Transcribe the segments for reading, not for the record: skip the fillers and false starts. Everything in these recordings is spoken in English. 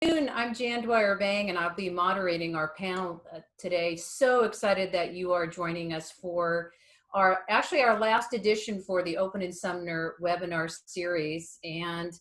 I'm Jan Dwyer-Bang, and I'll be moderating our panel today. So excited that you are joining us for our last edition for the Open in Sumner webinar series. And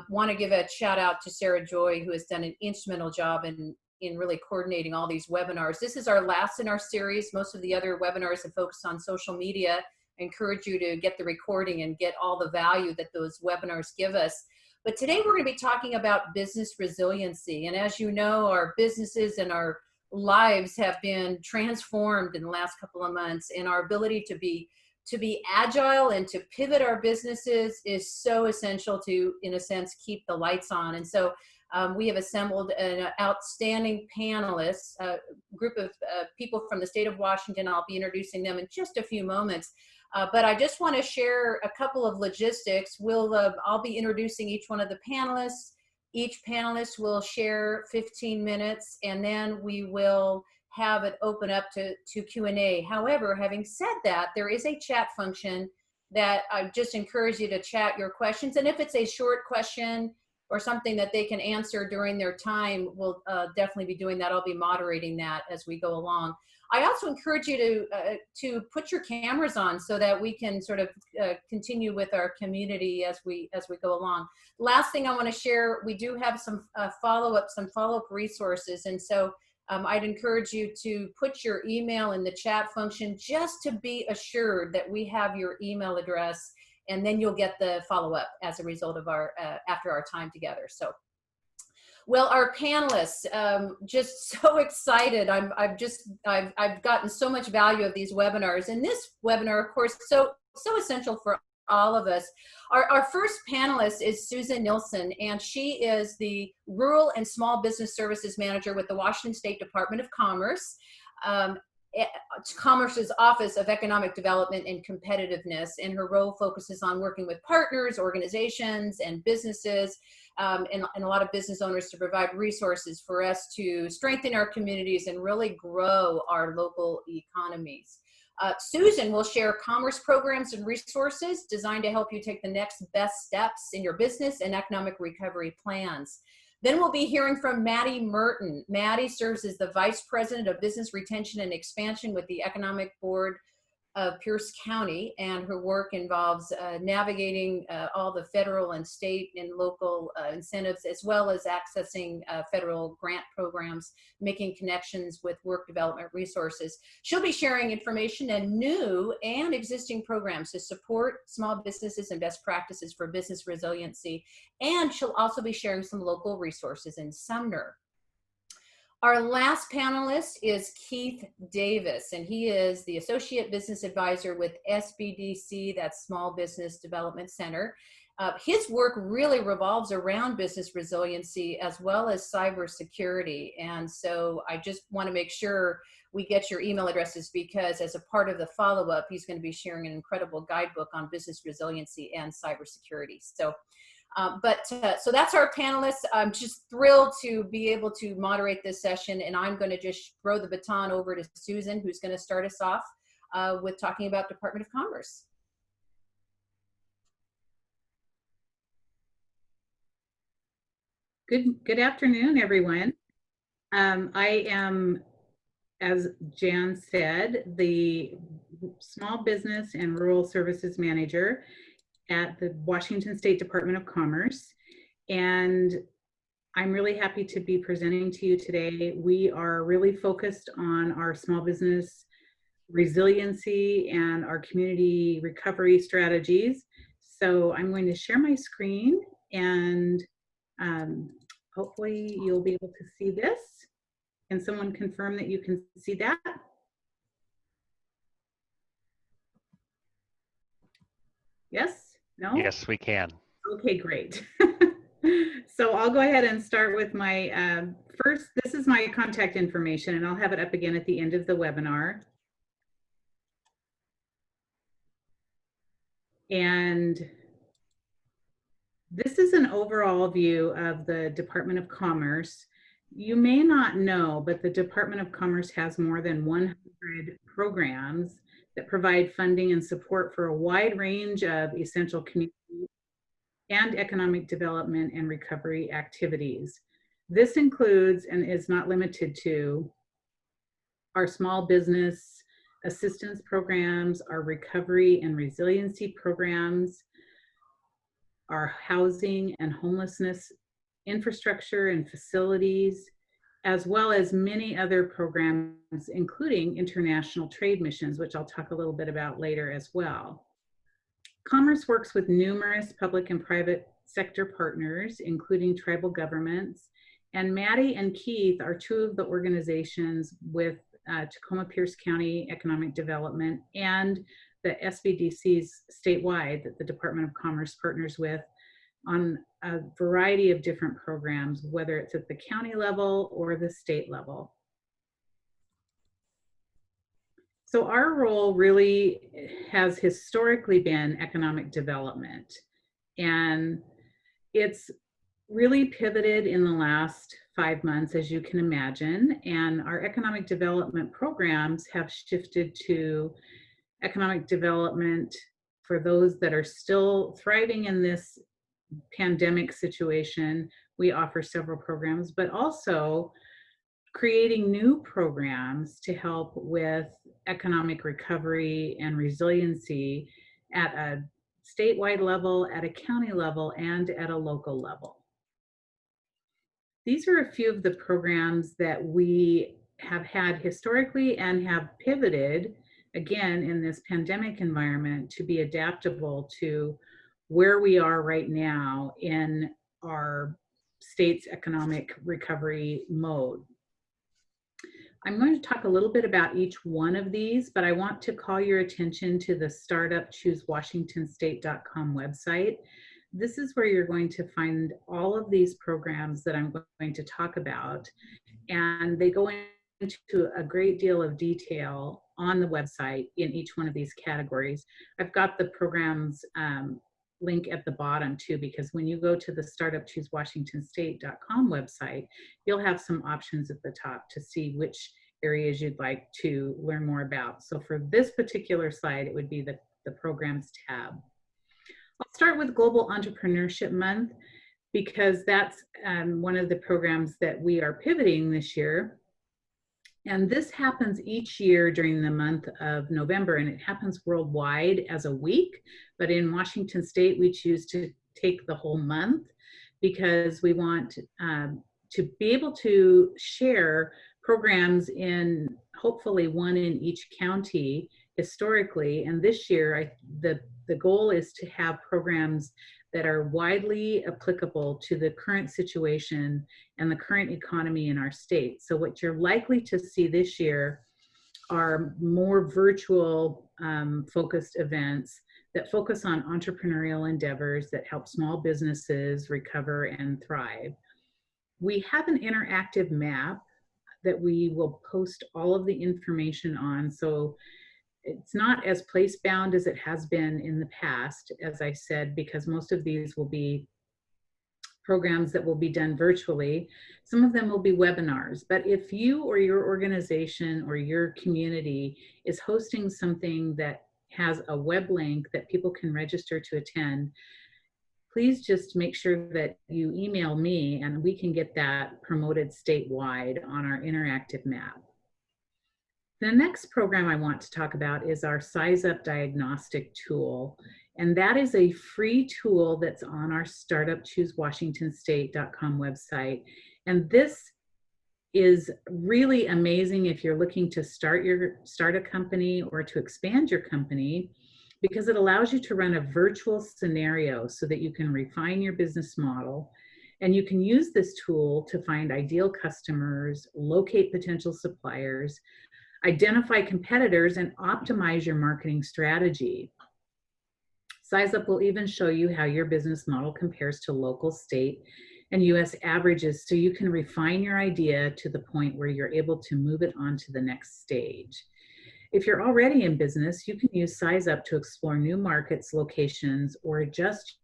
want to give a shout out to Sarah Joy, who has done an instrumental job in really coordinating all these webinars. This is our last in our series. Most of the other webinars have focused on social media. I encourage you to get the recording and get all the value that those webinars give us. But today we're going to be talking about business resiliency. And as you know, our businesses and our lives have been transformed in the last couple of months, and our ability to be agile and to pivot our businesses is so essential to, in a sense, keep the lights on. And so we have assembled an outstanding panelists, a group of people from the state of Washington. I'll be introducing them in just a few moments. But I just want to share a couple of logistics. I'll be introducing each one of the panelists. Each panelist will share 15 minutes, and then we will have it open up to Q&A. However, having said that, there is a chat function that I just encourage you to chat your questions. And if it's a short question or something that they can answer during their time, we'll definitely be doing that. I'll be moderating that as we go along. I also encourage you to put your cameras on so that we can sort of continue with our community as we go along. Last thing I want to share, we do have some follow-up resources, and so I'd encourage you to put your email in the chat function just to be assured that we have your email address, and then you'll get the follow-up as a result of our after our time together. So. Well, our panelists, just so excited. I've gotten so much value of these webinars, and this webinar, of course, so essential for all of us. Our first panelist is Susan Nilsson, and she is the Rural and Small Business Services Manager with the Washington State Department of Commerce. Commerce's Office of Economic Development and Competitiveness, and her role focuses on working with partners, organizations, and businesses, and a lot of business owners to provide resources for us to strengthen our communities and really grow our local economies. Susan will share commerce programs and resources designed to help you take the next best steps in your business and economic recovery plans. Then we'll be hearing from Maddie Merton. Maddie serves as the Vice President of Business Retention and Expansion with the Economic Board of Pierce County, and her work involves navigating all the federal and state and local incentives, as well as accessing federal grant programs, making connections with work development resources. She'll be sharing information and new and existing programs to support small businesses and best practices for business resiliency, and she'll also be sharing some local resources in Sumner. Our last panelist is Keith Davis, and he is the Associate Business Advisor with SBDC, that's Small Business Development Center. His work really revolves around business resiliency as well as cybersecurity. And so I just want to make sure we get your email addresses, because as a part of the follow-up, he's going to be sharing an incredible guidebook on business resiliency and cybersecurity. So so that's our panelists. I'm just thrilled to be able to moderate this session, and I'm going to just throw the baton over to Susan, who's going to start us off with talking about Department of Commerce. Good afternoon, everyone. I am, as Jan said, the Small Business and Rural Services Manager at the Washington State Department of Commerce, and I'm really happy to be presenting to you today. We are really focused on our small business resiliency and our community recovery strategies. So I'm going to share my screen, and hopefully you'll be able to see this. Can someone confirm that you can see that? Yes? No? Yes, we can. Okay, great. So I'll go ahead and start with my first. This is my contact information, and I'll have it up again at the end of the webinar. And this is an overall view of the Department of Commerce. You may not know, but the Department of Commerce has more than 100 programs that provide funding and support for a wide range of essential community and economic development and recovery activities. This includes and is not limited to our small business assistance programs, our recovery and resiliency programs, our housing and homelessness infrastructure and facilities, as well as many other programs, including international trade missions, which I'll talk a little bit about later as well. Commerce works with numerous public and private sector partners, including tribal governments. And Maddie and Keith are two of the organizations with Tacoma Pierce County Economic Development and the SBDCs statewide that the Department of Commerce partners with on a variety of different programs, whether it's at the county level or the state level. So our role really has historically been economic development, and it's really pivoted in the last 5 months, as you can imagine, and our economic development programs have shifted to economic development for those that are still thriving in this pandemic situation. We offer several programs, but also creating new programs to help with economic recovery and resiliency at a statewide level, at a county level, and at a local level. These are a few of the programs that we have had historically and have pivoted, again, in this pandemic environment to be adaptable to where we are right now in our state's economic recovery mode. I'm going to talk a little bit about each one of these, but I want to call your attention to the startupchoosewashingtonstate.com website. This is where you're going to find all of these programs that I'm going to talk about, and they go into a great deal of detail on the website in each one of these categories. I've got the programs link at the bottom too, because when you go to the startupchoosewashingtonstate.com website, you'll have some options at the top to see which areas you'd like to learn more about. So for this particular slide, it would be the programs tab. I'll start with Global Entrepreneurship Month, because that's one of the programs that we are pivoting this year. And this happens each year during the month of November, and it happens worldwide as a week. But in Washington State, we choose to take the whole month because we want to be able to share programs in hopefully one in each county historically. And this year, the goal is to have programs that are widely applicable to the current situation and the current economy in our state. So what you're likely to see this year are more virtual focused events that focus on entrepreneurial endeavors that help small businesses recover and thrive. We have an interactive map that we will post all of the information on. So it's not as place bound as it has been in the past, as I said, because most of these will be programs that will be done virtually. Some of them will be webinars, but if you or your organization or your community is hosting something that has a web link that people can register to attend, please just make sure that you email me and we can get that promoted statewide on our interactive map. The next program I want to talk about is our Size Up Diagnostic Tool. And that is a free tool that's on our startupchoosewashingtonstate.com website. And this is really amazing if you're looking to start a company or to expand your company, because it allows you to run a virtual scenario so that you can refine your business model. And you can use this tool to find ideal customers, locate potential suppliers, identify competitors, and optimize your marketing strategy. Size Up will even show you how your business model compares to local, state, and US averages, so you can refine your idea to the point where you're able to move it on to the next stage. If you're already in business, you can use Size Up to explore new markets, locations, or adjust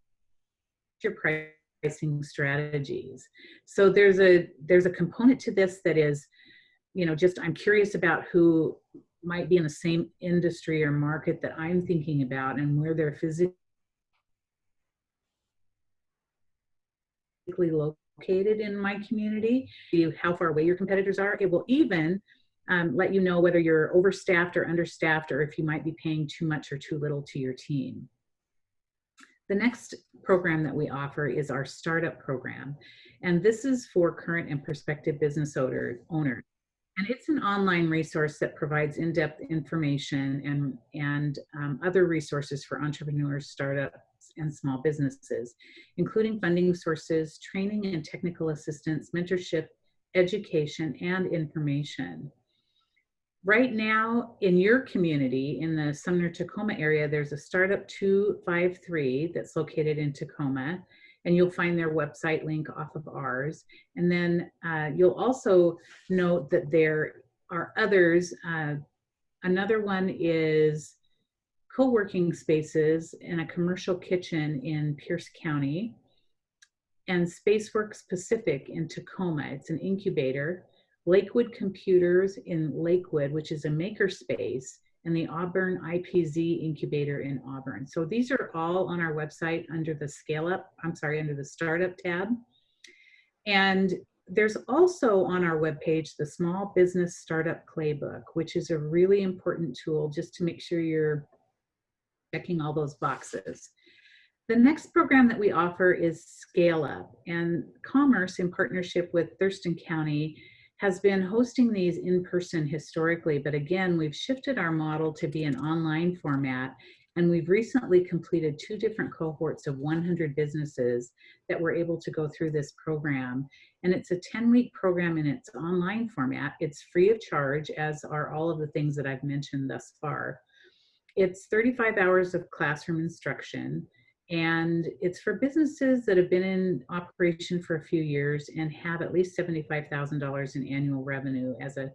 your pricing strategies. So there's a component to this that is, just I'm curious about who might be in the same industry or market that I'm thinking about and where they're physically located located in my community, how far away your competitors are. It will even let you know whether you're overstaffed or understaffed, or if you might be paying too much or too little to your team. The next program that we offer is our startup program. And this is for current and prospective business owners. And it's an online resource that provides in-depth information and other resources for entrepreneurs, startups, and small businesses, including funding sources, training and technical assistance, mentorship, education, and information. Right now in your community, in the Sumner-Tacoma area, there's a Startup 253 that's located in Tacoma, and you'll find their website link off of ours. And then you'll also note that there are others. Another one is co-working spaces and a commercial kitchen in Pierce County, and Spaceworks Pacific in Tacoma. It's an incubator. Lakewood Computers in Lakewood, which is a makerspace, and the Auburn IPZ incubator in Auburn. So these are all on our website under the under the startup tab. And there's also on our webpage the Small Business Startup Playbook, which is a really important tool just to make sure you're checking all those boxes. The next program that we offer is Scale Up, and Commerce, in partnership with Thurston County, has been hosting these in person historically, but again, we've shifted our model to be an online format, and we've recently completed 2 different cohorts of 100 businesses that were able to go through this program. And it's a 10-week program in its online format. It's free of charge, as are all of the things that I've mentioned thus far. It's 35 hours of classroom instruction, and it's for businesses that have been in operation for a few years and have at least $75,000 in annual revenue as an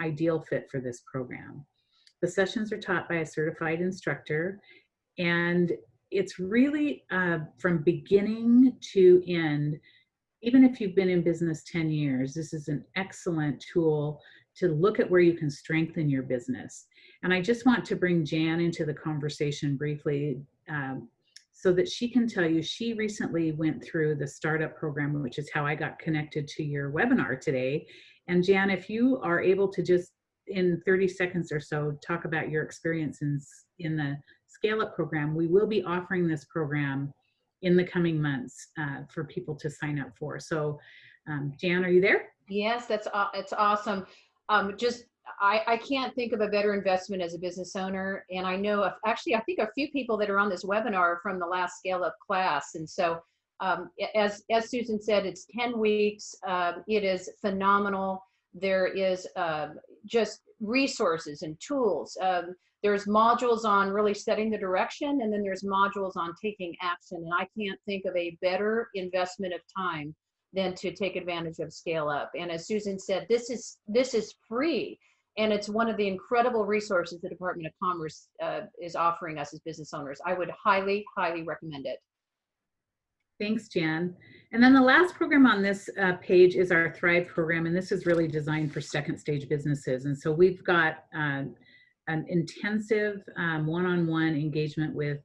ideal fit for this program. The sessions are taught by a certified instructor, and it's really from beginning to end. Even if you've been in business 10 years, this is an excellent tool to look at where you can strengthen your business. And I just want to bring Jan into the conversation briefly, so that she can tell you, she recently went through the startup program, which is how I got connected to your webinar today. And Jan, if you are able to just in 30 seconds or so talk about your experience in the Scale Up program. We will be offering this program in the coming months for people to sign up for. So Jan, are you there? Yes, it's awesome. I can't think of a better investment as a business owner. And I know, actually, I think a few people that are on this webinar are from the last Scale Up class. And so as Susan said, it's 10 weeks. It is phenomenal. There is just resources and tools. There's modules on really setting the direction, and then there's modules on taking action. And I can't think of a better investment of time than to take advantage of Scale Up. And as Susan said, this is free. And it's one of the incredible resources the Department of Commerce is offering us as business owners. I would highly, highly recommend it. Thanks, Jan. And then the last program on this page is our Thrive program, and this is really designed for second stage businesses. And so we've got an intensive one-on-one engagement with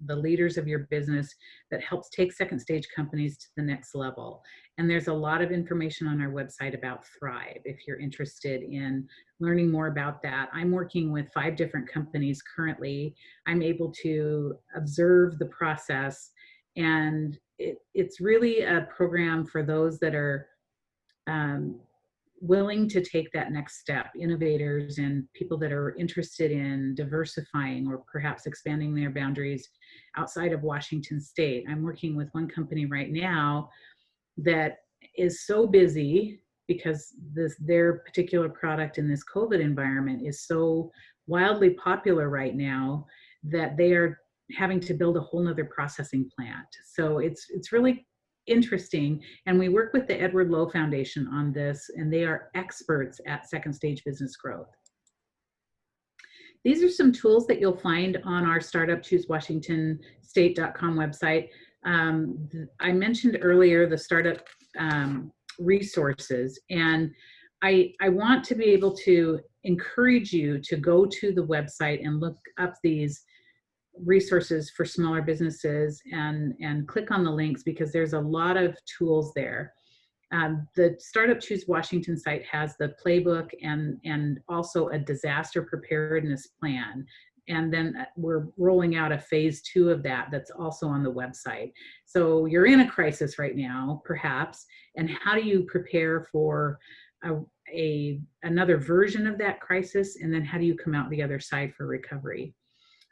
the leaders of your business that helps take second stage companies to the next level. And there's a lot of information on our website about Thrive if you're interested in learning more about that. I'm working with 5 different companies currently. I'm able to observe the process, and it's really a program for those that are willing to take that next step, innovators and people that are interested in diversifying or perhaps expanding their boundaries outside of Washington State. I'm working with one company right now that is so busy because their particular product in this COVID environment is so wildly popular right now that they are having to build a whole nother processing plant. So it's really interesting. And we work with the Edward Lowe Foundation on this, and they are experts at second stage business growth. These are some tools that you'll find on our startupchoosewashingtonstate.com website. I mentioned earlier the startup resources, and I want to be able to encourage you to go to the website and look up these resources for smaller businesses and click on the links because there's a lot of tools there. The Startup Choose Washington site has the playbook and also a disaster preparedness plan. And then we're rolling out a phase 2 of that that's also on the website. So you're in a crisis right now, perhaps, and how do you prepare for another version of that crisis? And then how do you come out the other side for recovery?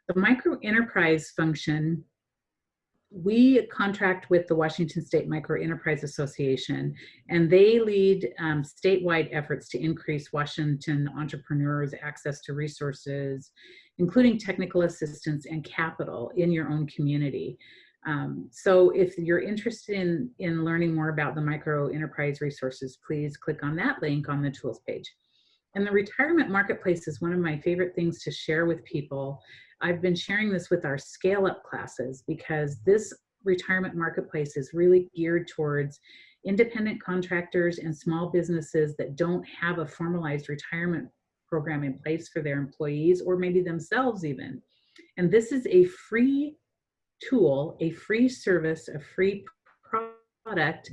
The micro enterprise function, we contract with the Washington State Micro Enterprise Association, and they lead statewide efforts to increase Washington entrepreneurs' access to resources, including technical assistance and capital in your own community. So if you're interested in learning more about the micro enterprise resources, please click on that link on the tools page. And the retirement marketplace is one of my favorite things to share with people. I've been sharing this with our scale up classes because this retirement marketplace is really geared towards independent contractors and small businesses that don't have a formalized retirement program in place for their employees or maybe themselves even. And this is a free tool, a free service, a free product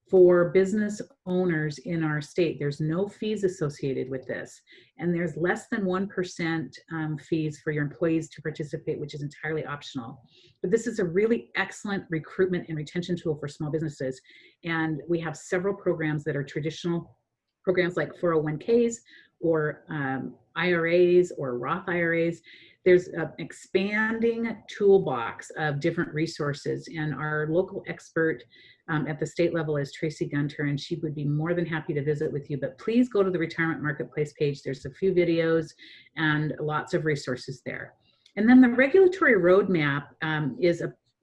for business owners in our state. There's no fees associated with this. And there's less than 1% fees for your employees to participate, which is entirely optional. But this is a really excellent recruitment and retention tool for small businesses. And we have several programs that are traditional programs like 401ks or IRAs or Roth IRAs. There's an expanding toolbox of different resources, and our local expert at the state level is Tracy Gunter, and she would be more than happy to visit with you. But please go to the Retirement Marketplace page. There's a few videos and lots of resources there. And then the regulatory roadmap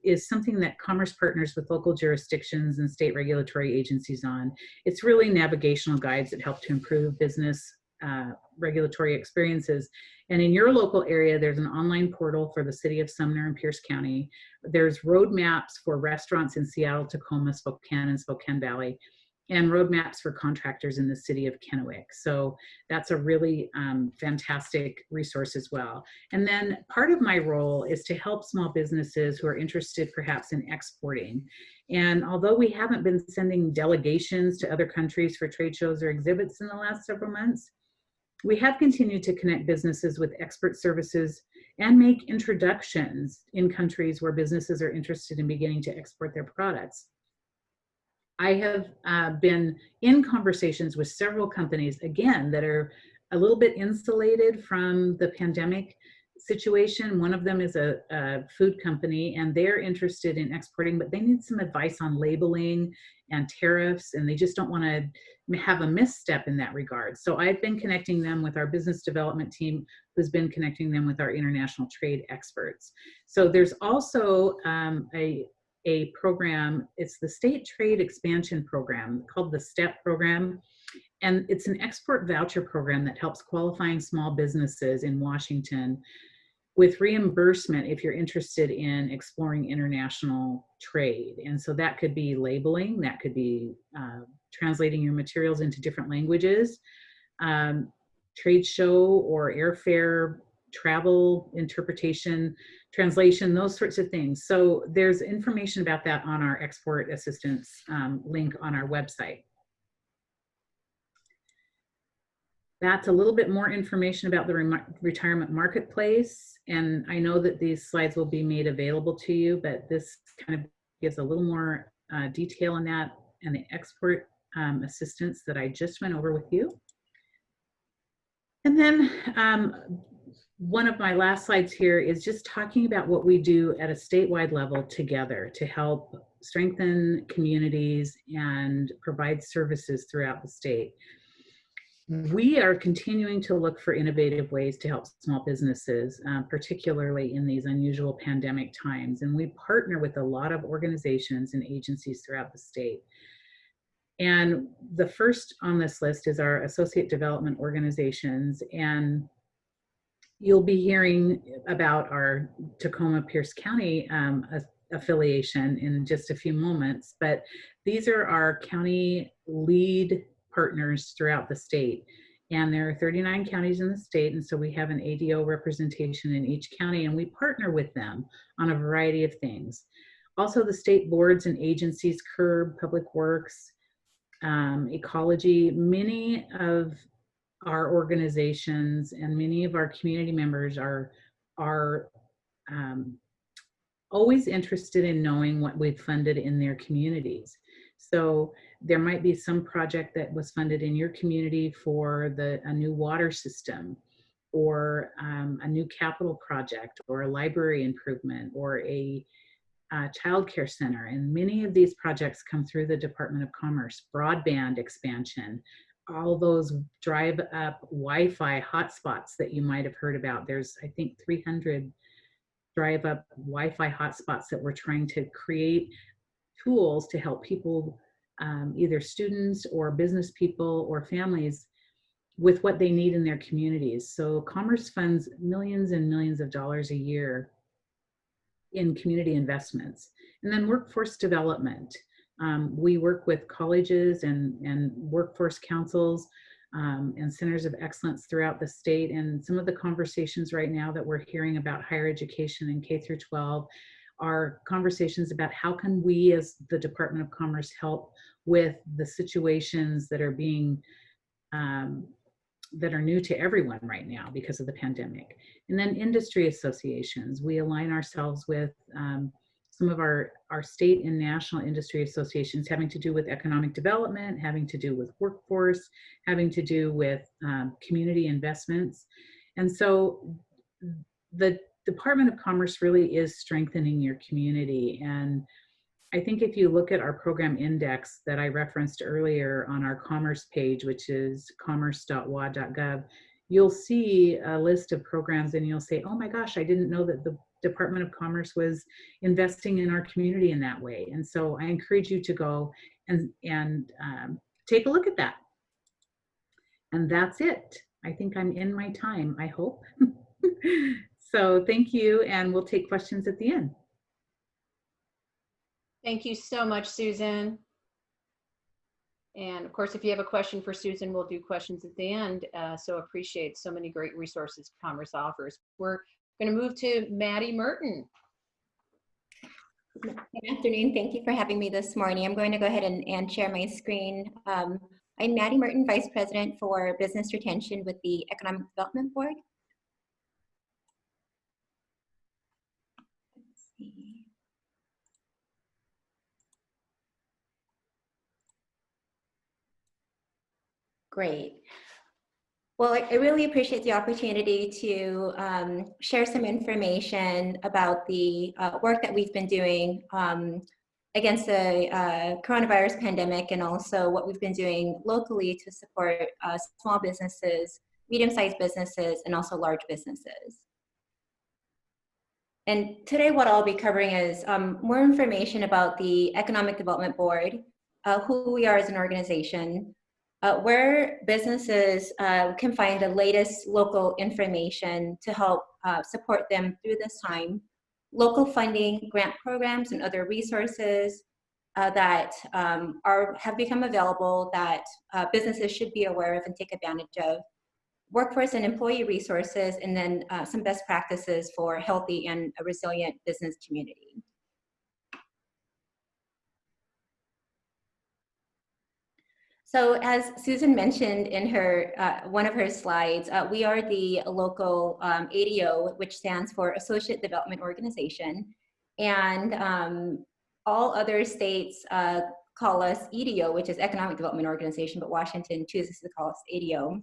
is something that Commerce partners with local jurisdictions and state regulatory agencies on. It's really navigational guides that help to improve business regulatory experiences. And in your local area, there's an online portal for the city of Sumner and Pierce County. There's roadmaps for restaurants in Seattle, Tacoma, Spokane, and Spokane Valley, and roadmaps for contractors in the city of Kennewick. So that's a really fantastic resource as well. And then part of my role is to help small businesses who are interested perhaps in exporting. And although we haven't been sending delegations to other countries for trade shows or exhibits in the last several months, we have continued to connect businesses with expert services and make introductions in countries where businesses are interested in beginning to export their products. I have been in conversations with several companies, again, that are a little bit insulated from the pandemic situation. One of them is a food company, and they're interested in exporting, but they need some advice on labeling and tariffs, and they just don't want to have a misstep in that regard. So I've been connecting them with our business development team, who's been connecting them with our international trade experts. So there's also a program, it's the State Trade Expansion Program called the STEP program. And it's an export voucher program that helps qualifying small businesses in Washington with reimbursement if you're interested in exploring international trade. And so that could be labeling, that could be translating your materials into different languages, trade show or airfare, travel, interpretation, translation, those sorts of things. So there's information about that on our export assistance link on our website. That's a little bit more information about the retirement marketplace. And I know that these slides will be made available to you, but this kind of gives a little more detail on that and the export assistance that I just went over with you. And then one of my last slides here is just talking about what we do at a statewide level together to help strengthen communities and provide services throughout the state. We are continuing to look for innovative ways to help small businesses, particularly in these unusual pandemic times. And we partner with a lot of organizations and agencies throughout the state. And the first on this list is our associate development organizations. And you'll be hearing about our Tacoma Pierce County affiliation in just a few moments. But these are our county lead partners throughout the state. And there are 39 counties in the state, and so we have an ADO representation in each county, and we partner with them on a variety of things. Also, the state boards and agencies, CURB, Public Works, Ecology, many of our organizations and many of our community members are always interested in knowing what we've funded in their communities. So there might be some project that was funded in your community for a new water system, or a new capital project, or a library improvement, or a child care center. And many of these projects come through the Department of Commerce. Broadband expansion, all those drive up Wi-Fi hotspots that you might have heard about. There's, I think, 300 drive up Wi-Fi hotspots that we're trying to create tools to help people, either students or business people or families, with what they need in their communities. So Commerce funds millions and millions of dollars a year in community investments. And then workforce development. We work with colleges and workforce councils and centers of excellence throughout the state. And some of the conversations right now that we're hearing about higher education in K through 12 are conversations about how can we as the Department of Commerce help with the situations that are being that are new to everyone right now because of the pandemic. And then industry associations. We align ourselves with some of our state and national industry associations having to do with economic development, having to do with workforce, having to do with community investments. And so the Department of Commerce really is strengthening your community. And I think if you look at our program index that I referenced earlier on our commerce page, which is commerce.wa.gov, you'll see a list of programs and you'll say, oh my gosh, I didn't know that the Department of Commerce was investing in our community in that way. And so I encourage you to go and take a look at that. And that's it. I think I'm in my time, I hope. So thank you, and we'll take questions at the end. Thank you so much, Susan. And of course, if you have a question for Susan, we'll do questions at the end. So appreciate so many great resources Commerce offers. We're going to move to Maddie Merton. Good afternoon. Thank you for having me this morning. I'm going to go ahead and share my screen. I'm Maddie Merton, Vice President for Business Retention with the Economic Development Board. Let's see. Great. Well, I really appreciate the opportunity to share some information about the work that we've been doing against the coronavirus pandemic, and also what we've been doing locally to support small businesses, medium-sized businesses, and also large businesses. And today what I'll be covering is more information about the Economic Development Board, who we are as an organization, where businesses can find the latest local information to help support them through this time, local funding, grant programs, and other resources that have become available that businesses should be aware of and take advantage of, workforce and employee resources, and then some best practices for healthy and a resilient business community. So as Susan mentioned in her one of her slides, we are the local ADO, which stands for Associate Development Organization, and all other states call us EDO, which is Economic Development Organization, but Washington chooses to call us ADO.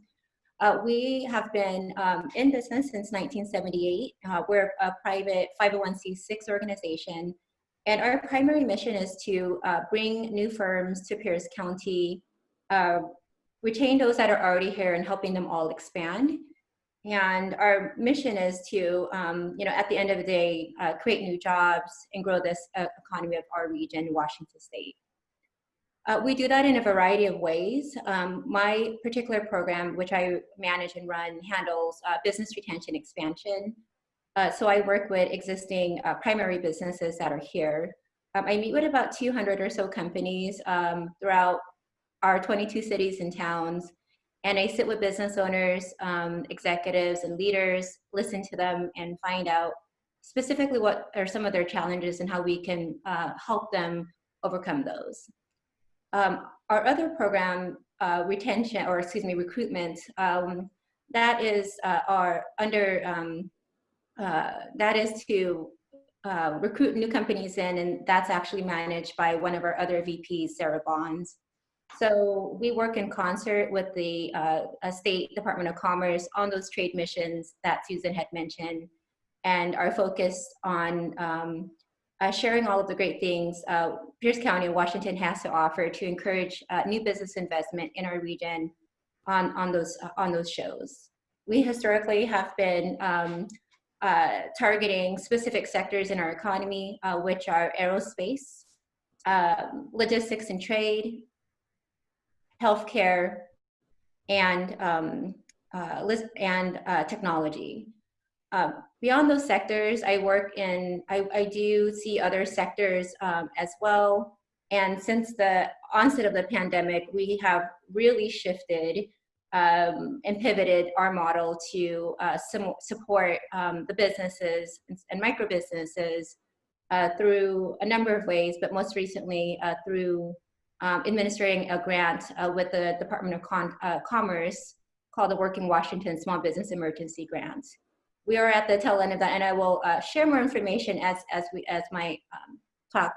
We have been in business since 1978. We're a private 501c6 organization, and our primary mission is to bring new firms to Pierce County, retain those that are already here and helping them all expand. And our mission is to, at the end of the day, create new jobs and grow this economy of our region, Washington State. We do that in a variety of ways. My particular program, which I manage and run, handles business retention expansion. So I work with existing primary businesses that are here. I meet with about 200 or so companies throughout our 22 cities and towns. And I sit with business owners, executives, and leaders, listen to them, and find out specifically what are some of their challenges and how we can help them overcome those. Our other program, retention, or excuse me, recruitment, that is that is to recruit new companies in, and that's actually managed by one of our other VPs, Sarah Bonds. So we work in concert with the State Department of Commerce on those trade missions that Susan had mentioned, and are focused on sharing all of the great things Pierce County and Washington has to offer to encourage new business investment in our region on those shows. We historically have been targeting specific sectors in our economy, which are aerospace, logistics and trade, healthcare, and technology. Beyond those sectors, I do see other sectors as well. And since the onset of the pandemic, we have really shifted and pivoted our model to support the businesses and micro businesses through a number of ways, but most recently through administering a grant with the Department of Commerce called the Working Washington Small Business Emergency Grant. We are at the tail end of that, and I will share more information as my talk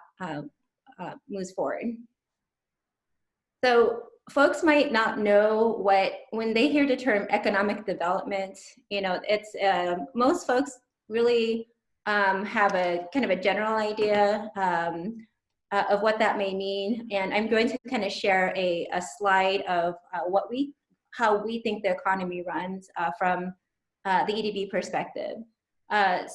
moves forward. So folks might not know when they hear the term economic development, it's most folks really have a kind of a general idea of what that may mean. And I'm going to kind of share a slide of how we think the economy runs from the EDB perspective. At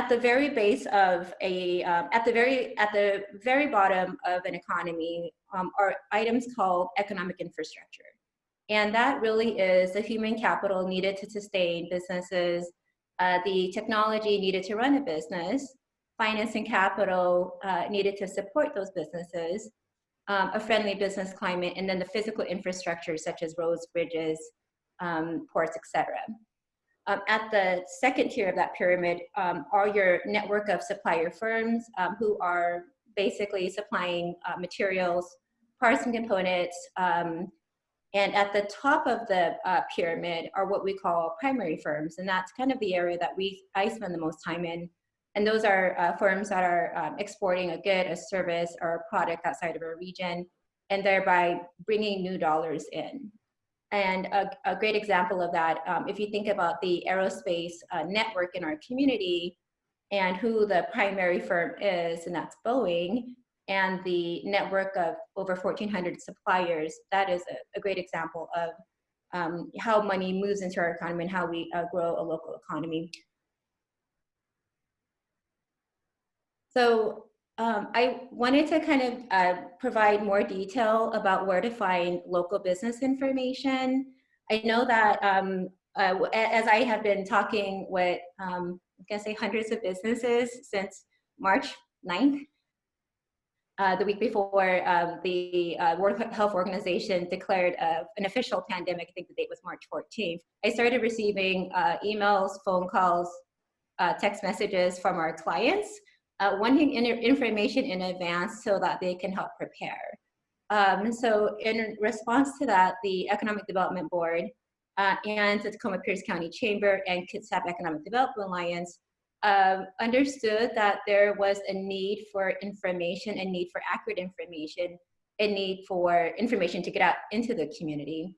the very base of at the very bottom of an economy are items called economic infrastructure. And that really is the human capital needed to sustain businesses, the technology needed to run a business, finance and capital needed to support those businesses, a friendly business climate, and then the physical infrastructure such as roads, bridges, ports, etc. At the second tier of that pyramid are your network of supplier firms who are basically supplying materials, parts and components. And at the top of the pyramid are what we call primary firms. And that's kind of the area that I spend the most time in. And those are firms that are exporting a good, a service, or a product outside of our region, and thereby bringing new dollars in. And a great example of that, if you think about the aerospace network in our community and who the primary firm is, and that's Boeing, and the network of over 1,400 suppliers, that is a great example of how money moves into our economy and how we grow a local economy. So I wanted to kind of provide more detail about where to find local business information. I know that as I have been talking with, I guess, hundreds of businesses since March 9th, the week before the World Health Organization declared an official pandemic, I think the date was March 14th, I started receiving emails, phone calls, text messages from our clients wanting information in advance so that they can help prepare. So in response to that, the Economic Development Board and the Tacoma Pierce County Chamber and Kitsap Economic Development Alliance understood that there was a need for information, a need for accurate information, a need for information to get out into the community.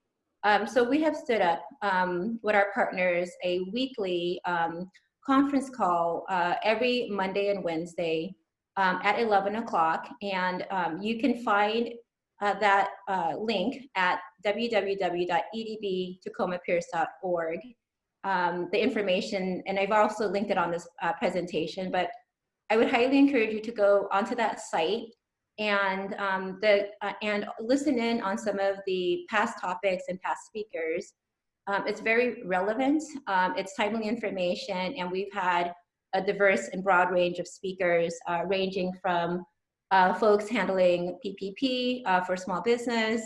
So we have stood up with our partners a weekly conference call every Monday and Wednesday at 11 o'clock. And you can find that link at www.edbtacomapierce.org. The information, and I've also linked it on this presentation, but I would highly encourage you to go onto that site and listen in on some of the past topics and past speakers. It's very relevant, it's timely information, and we've had a diverse and broad range of speakers ranging from folks handling PPP for small business,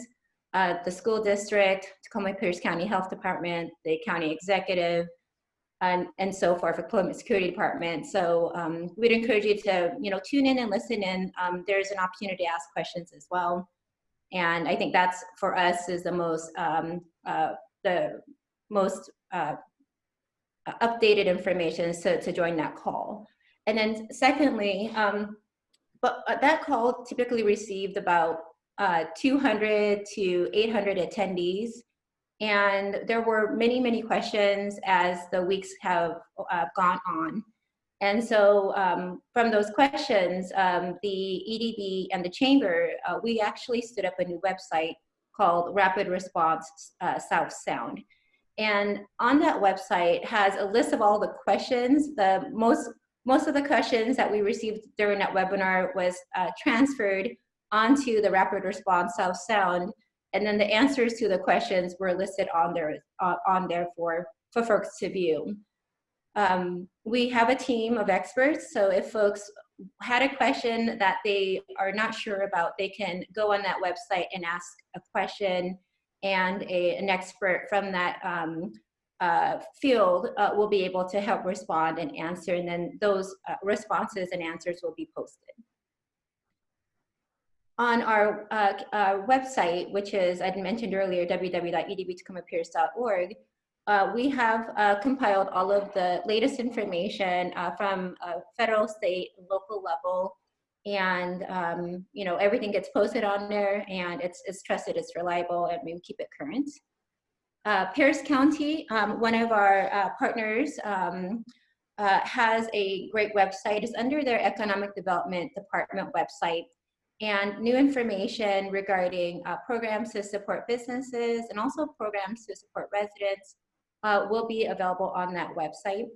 the school district, Tacoma Pierce County Health Department, the county executive, and so forth, for Tacoma Security Department. So we'd encourage you to, tune in and listen in. There's an opportunity to ask questions as well. And I think that's, for us, is the most updated information to join that call. And then secondly, but that call typically received about 200 to 800 attendees. And there were many, many questions as the weeks have gone on. And so from those questions, the EDB and the Chamber, we actually stood up a new website called Rapid Response South Sound. And on that website has a list of all the questions. The most of the questions that we received during that webinar was transferred onto the Rapid Response South Sound. And then the answers to the questions were listed on there for folks to view. We have a team of experts, so if folks had a question that they are not sure about, they can go on that website and ask a question, and an expert from that field will be able to help respond and answer, and then those responses and answers will be posted. On our website, which is, I'd mentioned earlier, www.edbtacomapierce.org, we have compiled all of the latest information from federal, state, local level, and everything gets posted on there, and it's trusted, it's reliable, and we keep it current. Pierce County, one of our partners, has a great website. It's under their Economic Development Department website. And new information regarding programs to support businesses and also programs to support residents will be available on that website.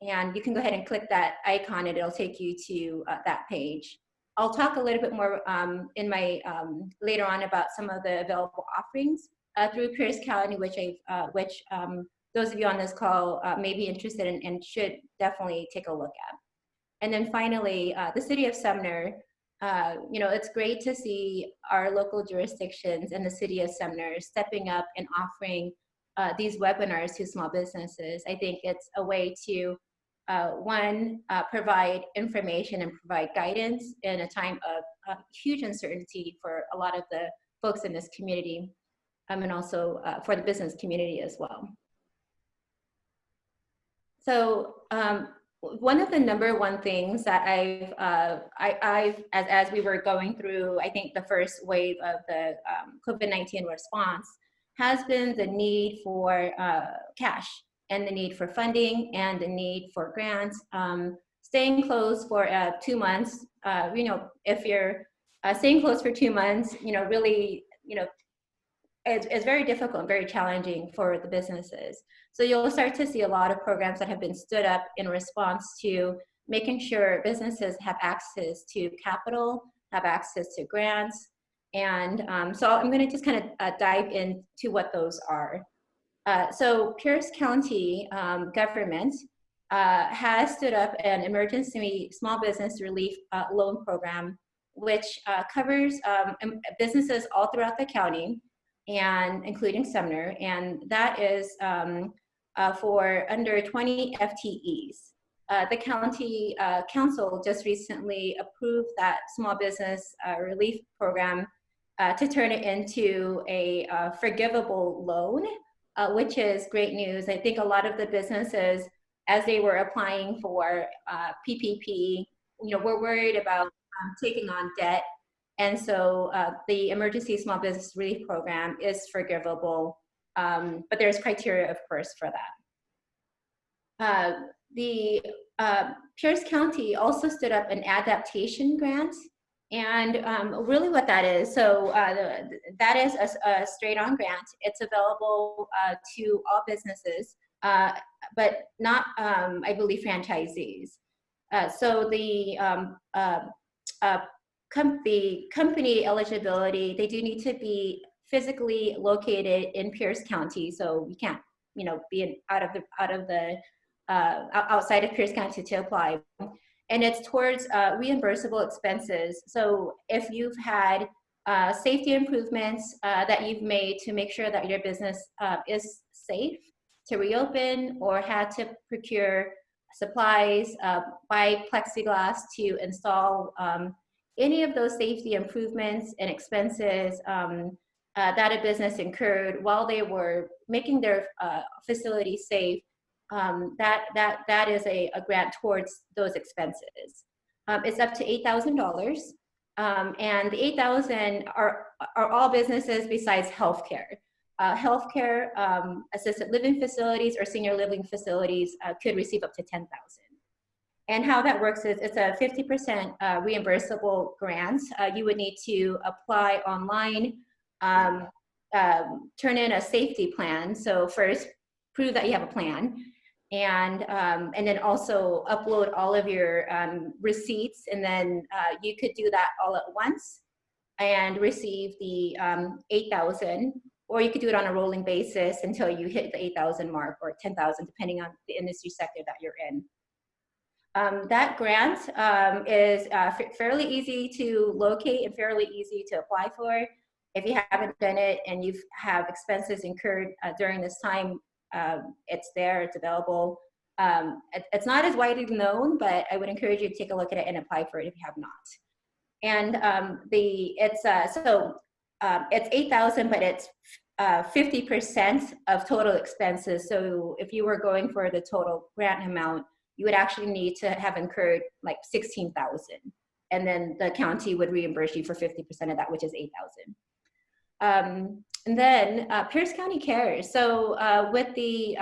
And you can go ahead and click that icon and it'll take you to that page. I'll talk a little bit more in my later on about some of the available offerings through Pierce County, which those of you on this call may be interested in and should definitely take a look at. And then finally, the City of Sumner. It's great to see our local jurisdictions and the City of Sumner stepping up and offering these webinars to small businesses. I think it's a way to, provide information and provide guidance in a time of huge uncertainty for a lot of the folks in this community, and also for the business community as well. So, one of the number one things that as we were going through, I think the first wave of the COVID-19 response, has been the need for cash and the need for funding and the need for grants. Staying closed for 2 months, if you're staying closed for 2 months, really, it's very difficult and very challenging for the businesses. So you'll start to see a lot of programs that have been stood up in response to making sure businesses have access to capital, have access to grants. And so I'm going to just kind of dive into what those are. So Pierce County government has stood up an emergency small business relief loan program, which covers businesses all throughout the county, and including Sumner, and that is for under 20 FTEs. The county council just recently approved that small business relief program to turn it into a forgivable loan, which is great news. I think a lot of the businesses, as they were applying for PPP, were worried about taking on debt. And so the Emergency Small Business Relief Program is forgivable, but there's criteria, of course, for that. The Pierce County also stood up an adaptation grant, and really what that is, so that is a straight-on grant. It's available to all businesses, but not, I believe, franchisees. So the company eligibility, they do need to be physically located in Pierce County, so you can't, be outside of Pierce County to apply. And it's towards reimbursable expenses. So if you've had safety improvements that you've made to make sure that your business is safe to reopen, or had to procure supplies, buy plexiglass to install any of those safety improvements and expenses that a business incurred while they were making their facility safe. That is a grant towards those expenses. It's up to $8,000, and the $8,000 are all businesses besides healthcare. Healthcare, assisted living facilities, or senior living facilities could receive up to $10,000. And how that works is it's a 50% reimbursable grant. You would need to apply online, turn in a safety plan. So first, prove that you have a plan, and then also upload all of your receipts, and then you could do that all at once and receive the $8,000, or you could do it on a rolling basis until you hit the $8,000 mark, or $10,000, depending on the industry sector that you're in. That grant is fairly easy to locate and fairly easy to apply for. If you haven't done it and you have expenses incurred during this time, it's there, it's available. It's not as widely known, but I would encourage you to take a look at it and apply for it if you have not. And it's $8,000, but it's 50% of total expenses. So if you were going for the total grant amount, you would actually need to have incurred like $16,000, and then the county would reimburse you for 50% of that, which is $8,000. And then Pierce County Cares. So with the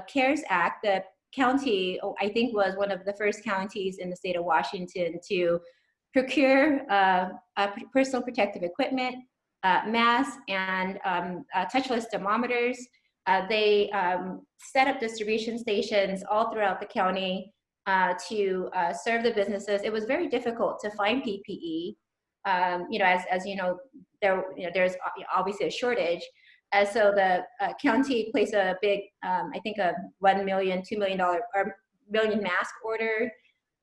CARES Act, the county, I think, was one of the first counties in the state of Washington to procure personal protective equipment, masks, and touchless thermometers. They set up distribution stations all throughout the county to serve the businesses. It was very difficult to find PPE. As you know, there's obviously a shortage. So the county placed a big, I think a $1 million, $2 million, or million mask order,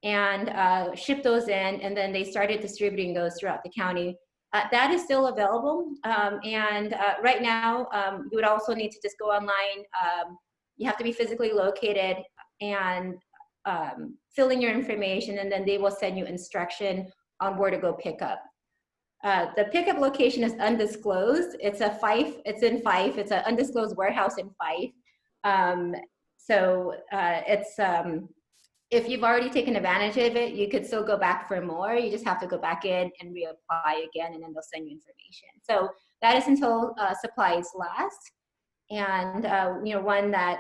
and shipped those in, and then they started distributing those throughout the county. That is still available, and right now you would also need to just go online. You have to be physically located and fill in your information, and then they will send you instruction on where to go pick up. The pickup location is undisclosed. It's in Fife. It's an undisclosed warehouse in Fife. If you've already taken advantage of it, you could still go back for more. You just have to go back in and reapply again, and then they'll send you information. So that is until supplies last. And one that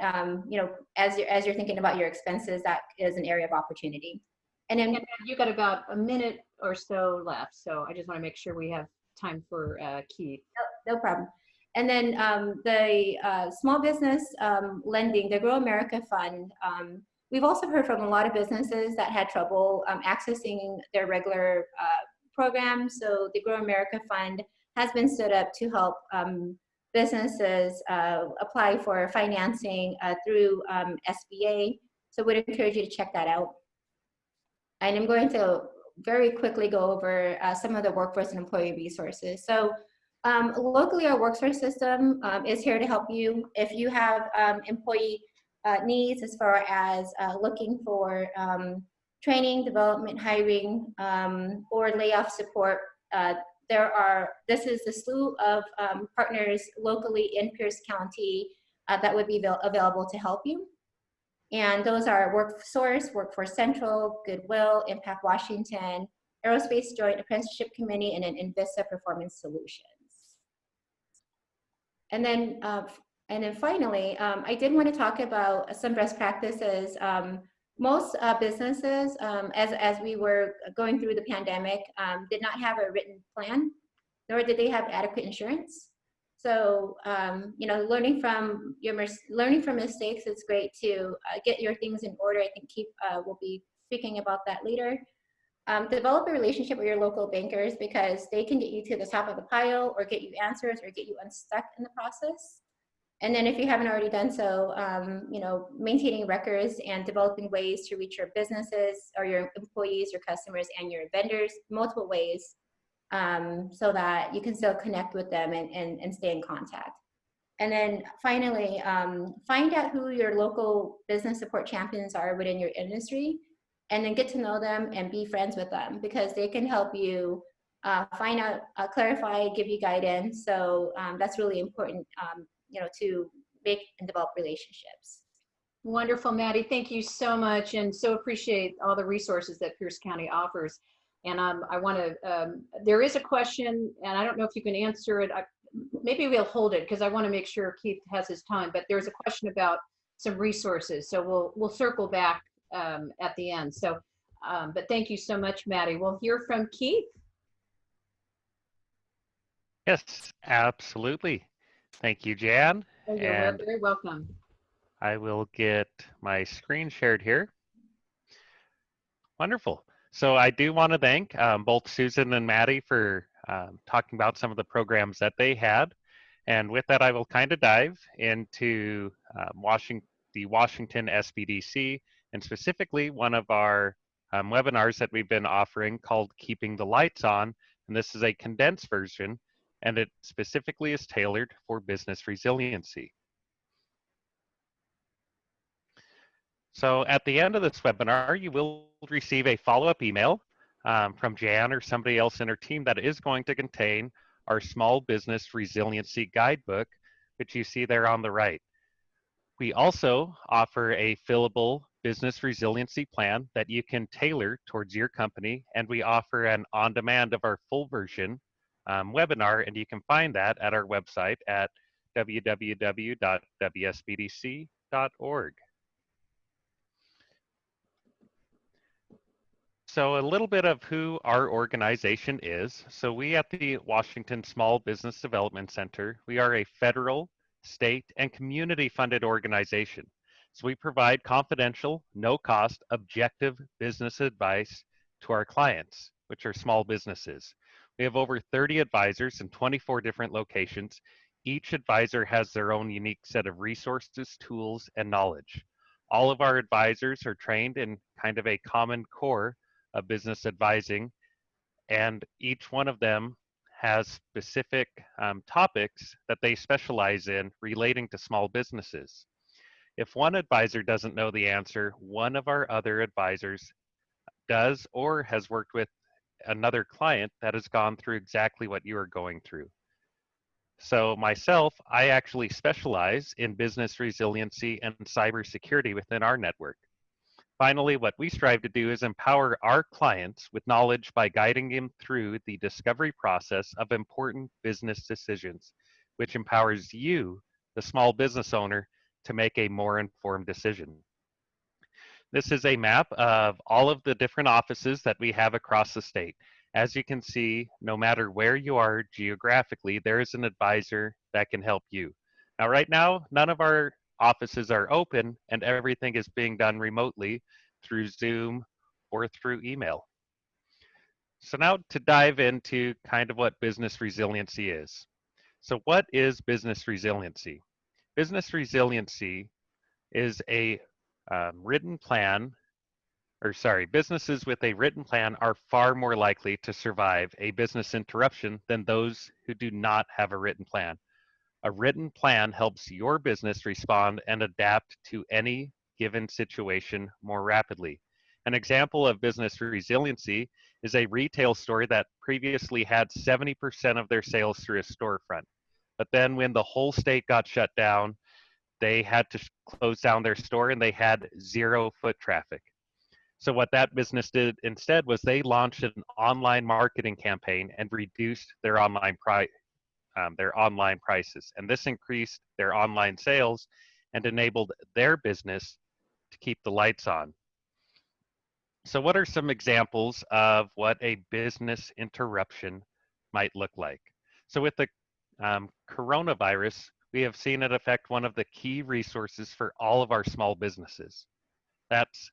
as you're thinking about your expenses, that is an area of opportunity. And then you got about a minute or so left, so I just want to make sure we have time for Keith. No problem. And then the small business lending, the Grow America Fund. We've also heard from a lot of businesses that had trouble accessing their regular programs. So the Grow America Fund has been stood up to help businesses apply for financing through SBA. So we'd encourage you to check that out. And I'm going to very quickly go over some of the workforce and employee resources. So locally, our workforce system is here to help you. If you have employee needs as far as looking for training, development, hiring, or layoff support, this is the slew of partners locally in Pierce County that would be available to help you. And those are WorkSource, Workforce Central, Goodwill, Impact Washington, Aerospace Joint Apprenticeship Committee, and then Invista Performance Solutions. And then finally, I did want to talk about some best practices. Most businesses, as we were going through the pandemic, did not have a written plan, nor did they have adequate insurance. So, learning from mistakes, it's great to get your things in order. I think Keith will be speaking about that later. Develop a relationship with your local bankers, because they can get you to the top of the pile, or get you answers, or get you unstuck in the process. And then if you haven't already done so, maintaining records and developing ways to reach your businesses or your employees, your customers, and your vendors, multiple ways. so that you can still connect with them and stay in contact. And then finally, find out who your local business support champions are within your industry, and then get to know them and be friends with them, because they can help you find out, clarify, give you guidance. So that's really important, to make and develop relationships. Wonderful, Maddie. Thank you so much, and so appreciate all the resources that Pierce County offers. And I want to, there is a question, and I don't know if you can answer it. Maybe we'll hold it because I want to make sure Keith has his time, but there's a question about some resources. So we'll circle back at the end. So, but thank you so much, Maddie. We'll hear from Keith. Yes, absolutely. Thank you, Jan. Oh, you're very welcome. I will get my screen shared here. Wonderful. So I do want to thank both Susan and Maddie for talking about some of the programs that they had. And with that, I will kind of dive into the Washington SBDC, and specifically one of our webinars that we've been offering called Keeping the Lights On. And this is a condensed version, and it specifically is tailored for business resiliency. So at the end of this webinar, you will receive a follow-up email from Jan or somebody else in her team that is going to contain our Small Business Resiliency Guidebook, which you see there on the right. We also offer a fillable business resiliency plan that you can tailor towards your company, and we offer an on-demand of our full version webinar, and you can find that at our website at www.wsbdc.org. So a little bit of who our organization is. So we at the Washington Small Business Development Center, we are a federal, state, and community funded organization. So we provide confidential, no-cost, objective business advice to our clients, which are small businesses. We have over 30 advisors in 24 different locations. Each advisor has their own unique set of resources, tools, and knowledge. All of our advisors are trained in kind of a common core of business advising, and each one of them has specific topics that they specialize in relating to small businesses. If one advisor doesn't know the answer, one of our other advisors does or has worked with another client that has gone through exactly what you are going through. So myself, I actually specialize in business resiliency and cybersecurity within our network. Finally, what we strive to do is empower our clients with knowledge by guiding them through the discovery process of important business decisions, which empowers you, the small business owner, to make a more informed decision. This is a map of all of the different offices that we have across the state. As you can see, no matter where you are geographically, there is an advisor that can help you. Now, right now, none of our offices are open, and everything is being done remotely through Zoom or through email. So now to dive into kind of what business resiliency is. So what is business resiliency? Business resiliency is a written plan, businesses with a written plan are far more likely to survive a business interruption than those who do not have a written plan. A written plan helps your business respond and adapt to any given situation more rapidly. An example of business resiliency is a retail store that previously had 70% of their sales through a storefront. But then when the whole state got shut down, they had to close down their store and they had 0 foot traffic. So what that business did instead was they launched an online marketing campaign and reduced their online prices. And this increased their online sales and enabled their business to keep the lights on. So what are some examples of what a business interruption might look like? So with the coronavirus, we have seen it affect one of the key resources for all of our small businesses. That's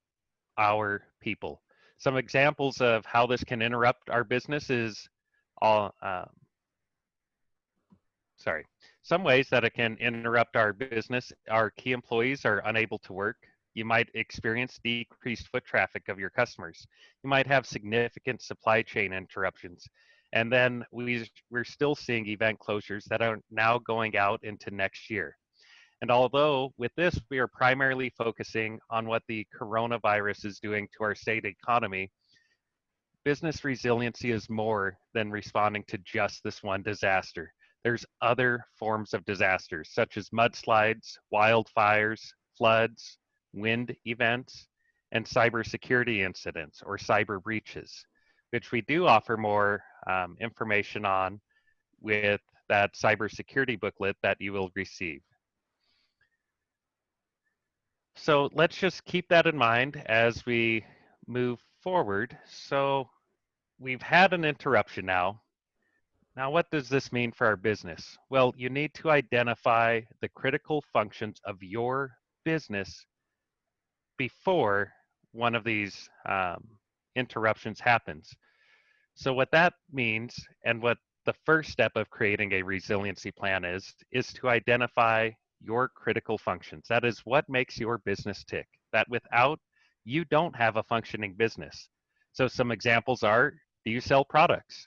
our people. Some examples of how this can interrupt our business is some ways that it can interrupt our business. Our key employees are unable to work. You might experience decreased foot traffic of your customers. You might have significant supply chain interruptions. And then we're still seeing event closures that are now going out into next year. And although with this, we are primarily focusing on what the coronavirus is doing to our state economy, business resiliency is more than responding to just this one disaster. There's other forms of disasters, such as mudslides, wildfires, floods, wind events, and cybersecurity incidents or cyber breaches, which we do offer more information on with that cybersecurity booklet that you will receive. So let's just keep that in mind as we move forward. So we've had an interruption now. Now, what does this mean for our business? Well, you need to identify the critical functions of your business before one of these interruptions happens. So what that means, and what the first step of creating a resiliency plan is to identify your critical functions. That is what makes your business tick. That without, you don't have a functioning business. So some examples are, do you sell products?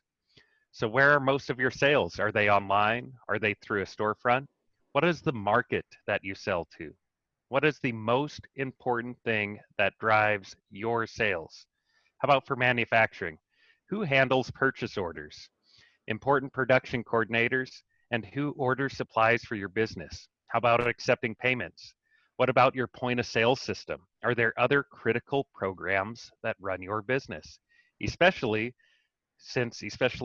So where are most of your sales? Are they online? Are they through a storefront? What is the market that you sell to? What is the most important thing that drives your sales? How about for manufacturing? Who handles purchase orders? Important production coordinators? And who orders supplies for your business? How about accepting payments? What about your point of sale system? Are there other critical programs that run your business? Especially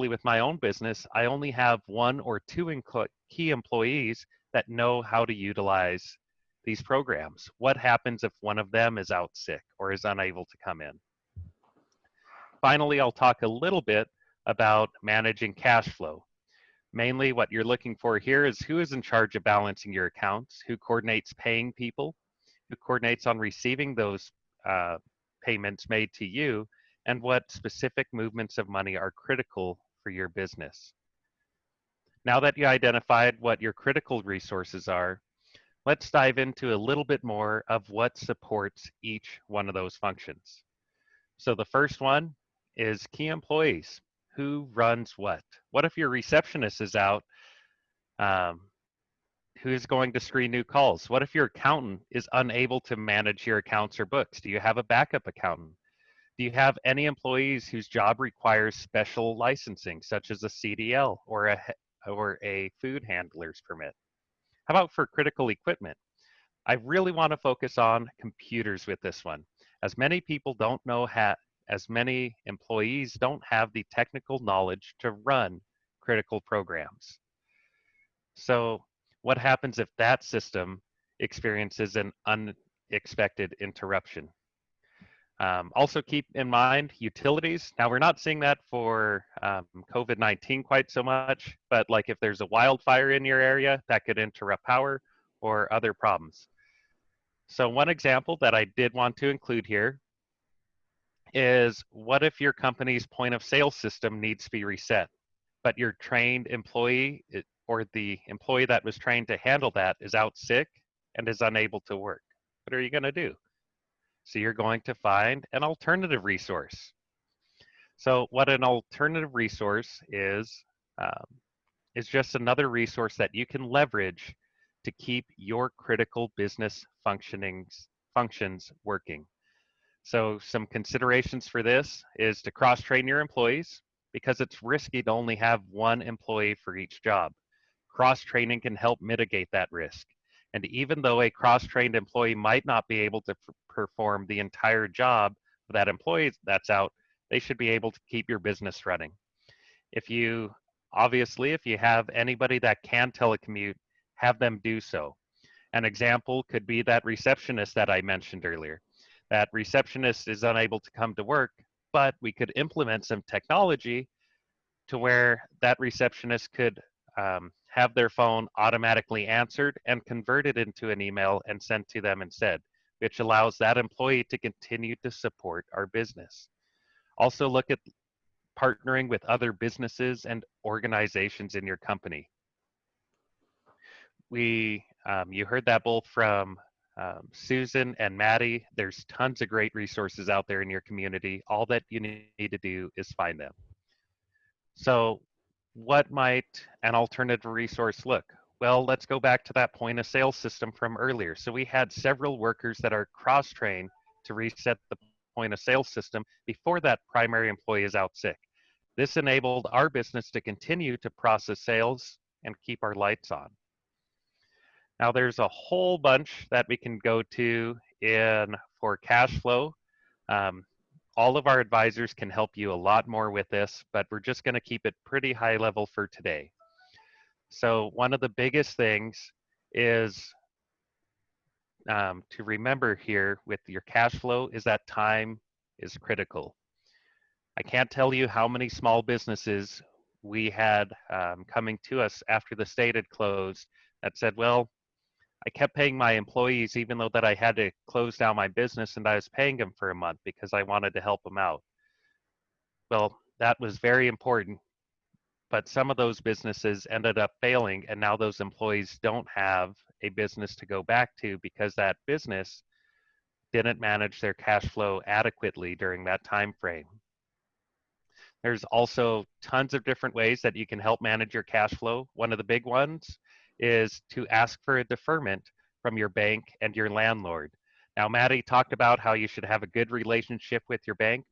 with my own business, I only have one or two key employees that know how to utilize these programs. What happens if one of them is out sick or is unable to come in? Finally, I'll talk a little bit about managing cash flow. Mainly what you're looking for here is who is in charge of balancing your accounts, who coordinates paying people, who coordinates on receiving those payments made to you, and what specific movements of money are critical for your business. Now that you identified what your critical resources are, let's dive into a little bit more of what supports each one of those functions. So the first one is key employees. Who runs what? What if your receptionist is out? Who's going to screen new calls? What if your accountant is unable to manage your accounts or books? Do you have a backup accountant? Do you have any employees whose job requires special licensing, such as a CDL or a food handler's permit? How about for critical equipment? I really want to focus on computers with this one, as many people don't know as many employees don't have the technical knowledge to run critical programs. So what happens if that system experiences an unexpected interruption? Also keep in mind utilities. Now we're not seeing that for COVID-19 quite so much, but like if there's a wildfire in your area, that could interrupt power or other problems. So one example that I did want to include here is, what if your company's point of sale system needs to be reset, but your trained employee or the employee that was trained to handle that is out sick and is unable to work? What are you going to do? So you're going to find an alternative resource. So what an alternative resource is just another resource that you can leverage to keep your critical business functions working. So some considerations for this is to cross-train your employees, because it's risky to only have one employee for each job. Cross-training can help mitigate that risk. And even though a cross-trained employee might not be able to perform the entire job of that employee that's out, they should be able to keep your business running. If you have anybody that can telecommute, have them do so. An example could be that receptionist that I mentioned earlier. That receptionist is unable to come to work, but we could implement some technology to where that receptionist could have their phone automatically answered and converted into an email and sent to them instead, which allows that employee to continue to support our business. Also look at partnering with other businesses and organizations in your company. You heard that both from Susan and Maddie. There's tons of great resources out there in your community. All that you need to do is find them. So what might an alternative resource look? Well, let's go back to that point of sale system from earlier. So we had several workers that are cross-trained to reset the point of sale system before that primary employee is out sick. This enabled our business to continue to process sales and keep our lights on. Now there's a whole bunch that we can go to in for cash flow. Um, all of our advisors can help you a lot more with this, but we're just going to keep it pretty high level for today. So one of the biggest things is to remember here with your cash flow is that time is critical. I can't tell you how many small businesses we had coming to us after the state had closed that said, well, I kept paying my employees even though that I had to close down my business, and I was paying them for a month because I wanted to help them out. Well, that was very important, but some of those businesses ended up failing, and now those employees don't have a business to go back to because that business didn't manage their cash flow adequately during that time frame. There's also tons of different ways that you can help manage your cash flow. One of the big ones is to ask for a deferment from your bank and your landlord. Now, Maddie talked about how you should have a good relationship with your bank.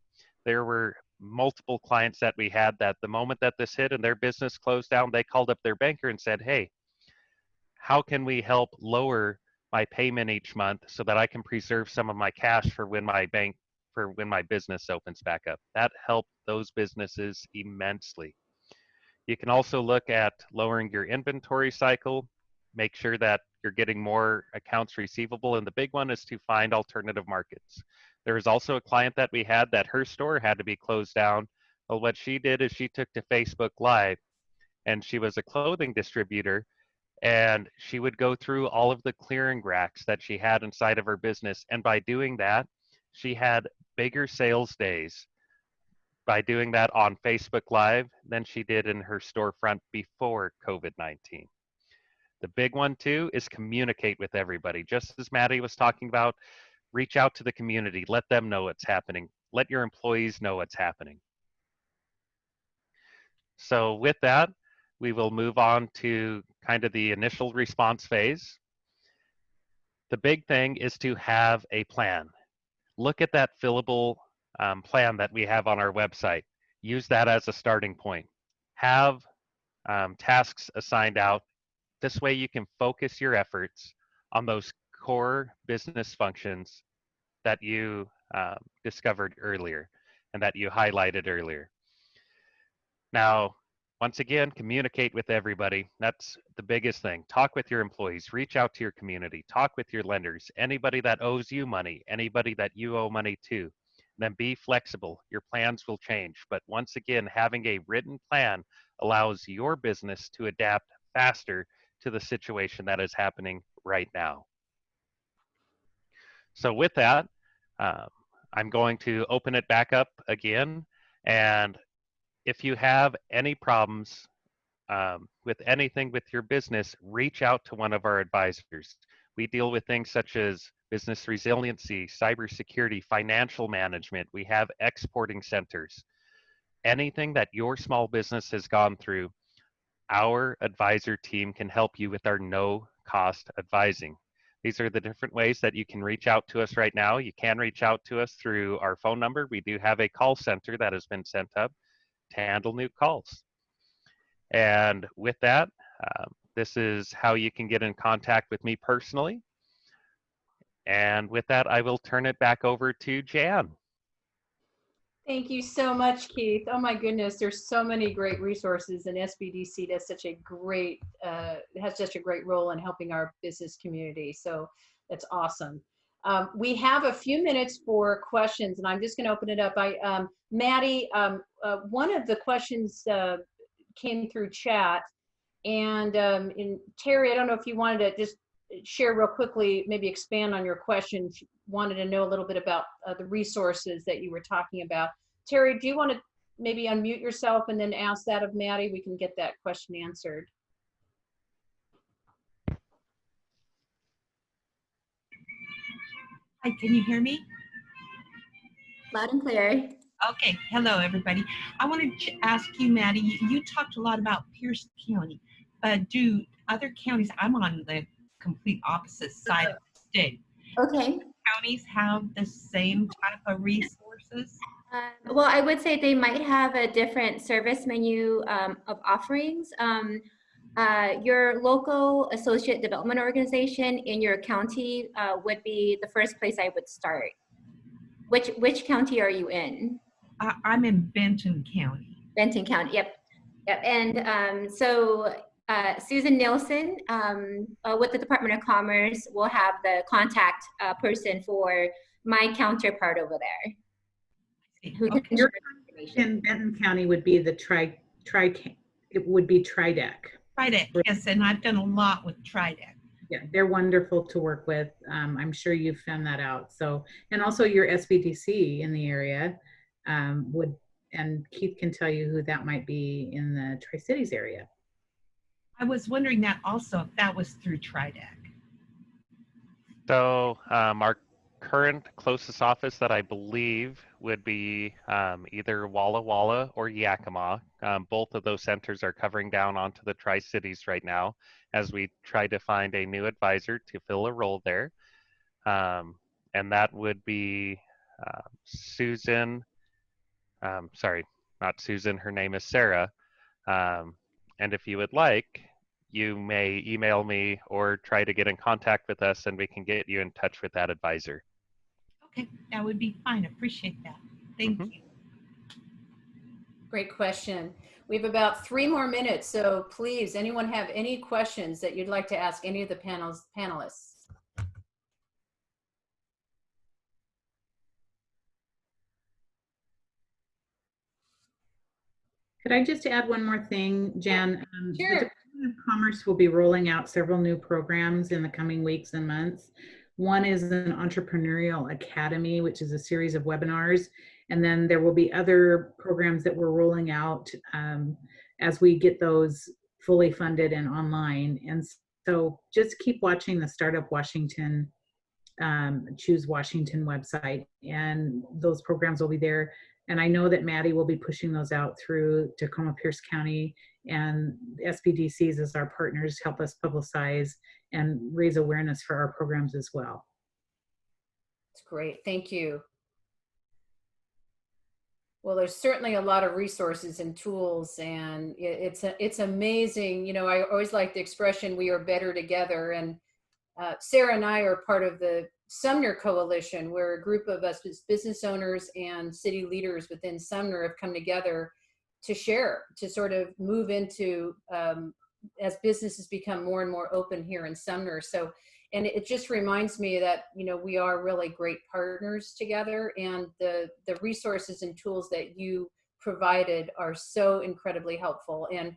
There were multiple clients that we had that the moment that this hit and their business closed down, they called up their banker and said, hey, how can we help lower my payment each month so that I can preserve some of my cash for when my business opens back up? That helped those businesses immensely. You can also look at lowering your inventory cycle, make sure that you're getting more accounts receivable, and the big one is to find alternative markets. There was also a client that we had that her store had to be closed down. Well, what she did is she took to Facebook Live, and she was a clothing distributor, and she would go through all of the clearing racks that she had inside of her business, and by doing that, she had bigger sales days by doing that on Facebook Live than she did in her storefront before COVID-19. The big one too is communicate with everybody. Just as Maddie was talking about, reach out to the community, let them know what's happening, let your employees know what's happening. So with that, we will move on to kind of the initial response phase. The big thing is to have a plan. Look at that fillable plan that we have on our website. Use that as a starting point. Have tasks assigned out. This way you can focus your efforts on those core business functions that you discovered earlier and that you highlighted earlier. Now, once again, communicate with everybody. That's the biggest thing. Talk with your employees, reach out to your community, talk with your lenders, anybody that owes you money, anybody that you owe money to. Then be flexible. Your plans will change. But once again, having a written plan allows your business to adapt faster to the situation that is happening right now. So with that, I'm going to open it back up again. And if you have any problems with anything with your business, reach out to one of our advisors. We deal with things such as business resiliency, cybersecurity, financial management. We have exporting centers. Anything that your small business has gone through, our advisor team can help you with our no-cost advising. These are the different ways that you can reach out to us right now. You can reach out to us through our phone number. We do have a call center that has been sent up to handle new calls. And with that, this is how you can get in contact with me personally. And with that, I will turn it back over to Jan. Thank you so much, Keith. Oh my goodness, there's so many great resources, and SBDC does such a great, has such a great role in helping our business community. So that's awesome. We have a few minutes for questions, and I'm just going to open it up. Maddie, one of the questions came through chat, and Terry, I don't know if you wanted to just share real quickly, maybe expand on your question. She wanted to know a little bit about the resources that you were talking about. Terry, do you want to maybe unmute yourself and then ask that of Maddie? We can get that question answered. Hi, can you hear me? Loud and clear. Okay, hello everybody. I wanted to ask you, Maddie, you talked a lot about Pierce County, but do other counties, I'm on the complete opposite side of the state, Okay. counties have the same type of resources? Well, I would say they might have a different service menu of offerings. Your local associate development organization in your county would be the first place I would start. Which county are you in? I'm in Benton County. Benton County. Yep. Yep. And so Susan Nielsen with the Department of Commerce will have the contact person for my counterpart over there. Who can Okay. share information. In Benton County would be the it would be TriDeck. TriDeck, yes, and I've done a lot with TriDeck. Yeah, they're wonderful to work with. I'm sure you've found that out. So, and also your SBDC in the area would, and Keith can tell you who that might be in the Tri-Cities area. I was wondering that also, if that was through TriDeck. So our current closest office that I believe would be either Walla Walla or Yakima. Both of those centers are covering down onto the Tri-Cities right now as we try to find a new advisor to fill a role there. And that would be Susan, sorry, not Susan, her name is Sarah. And if you would like, you may email me or try to get in contact with us and we can get you in touch with that advisor. Okay, that would be fine. Appreciate that. Thank you. Great question. We have about 3 more minutes, so please, anyone have any questions that you'd like to ask any of the panelists? Could I just add one more thing, Jan? Sure. The Department of Commerce will be rolling out several new programs in the coming weeks and months. One is an entrepreneurial academy, which is a series of webinars. And then there will be other programs that we're rolling out as we get those fully funded and online. And so just keep watching the Startup Washington, Choose Washington website, and those programs will be there. And I know that Maddie will be pushing those out through Tacoma Pierce County, and SBDCs as our partners help us publicize and raise awareness for our programs as well. That's great. Thank you. Well, there's certainly a lot of resources and tools, and it's amazing. You know, I always like the expression, we are better together. And Sarah and I are part of the Sumner Coalition, where a group of us business owners and city leaders within Sumner have come together to share, to sort of move into, as businesses become more and more open here in Sumner. So, and it just reminds me that, you know, we are really great partners together, and the resources and tools that you provided are so incredibly helpful. And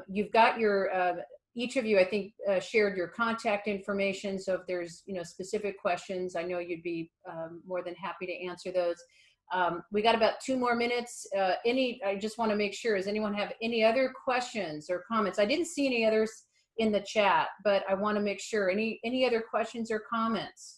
you've got your, each of you, I think, shared your contact information. So if there's, you know, specific questions, I know you'd be more than happy to answer those. We got about 2 more minutes. I just want to make sure, does anyone have any other questions or comments? I didn't see any others in the chat, but I want to make sure. Any other questions or comments?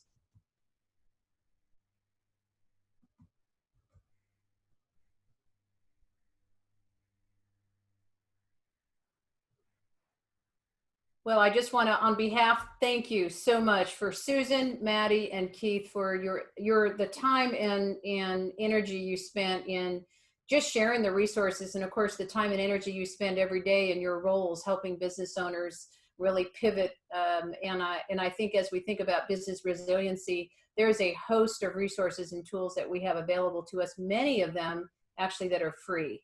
Well, I just want to, on behalf, thank you so much for Susan, Maddie, and Keith for the time and energy you spent in just sharing the resources, and of course the time and energy you spend every day in your roles helping business owners really pivot. And I think as we think about business resiliency, there's a host of resources and tools that we have available to us, many of them actually that are free.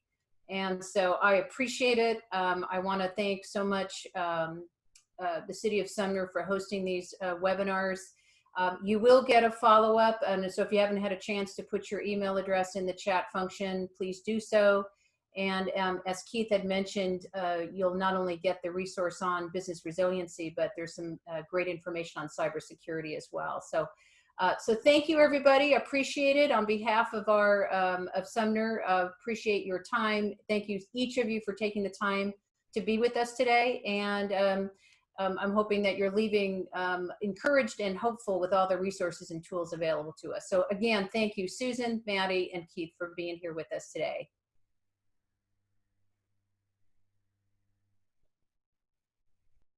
And so I appreciate it. I want to thank so much the City of Sumner for hosting these webinars. You will get a follow-up, and so if you haven't had a chance to put your email address in the chat function, please do so. And as Keith had mentioned, you'll not only get the resource on business resiliency, but there's some great information on cybersecurity as well. So, so thank you, everybody. Appreciate it. On behalf of our of Sumner, appreciate your time. Thank you, each of you, for taking the time to be with us today. And I'm hoping that you're leaving encouraged and hopeful with all the resources and tools available to us. So again, thank you, Susan, Maddie, and Keith for being here with us today.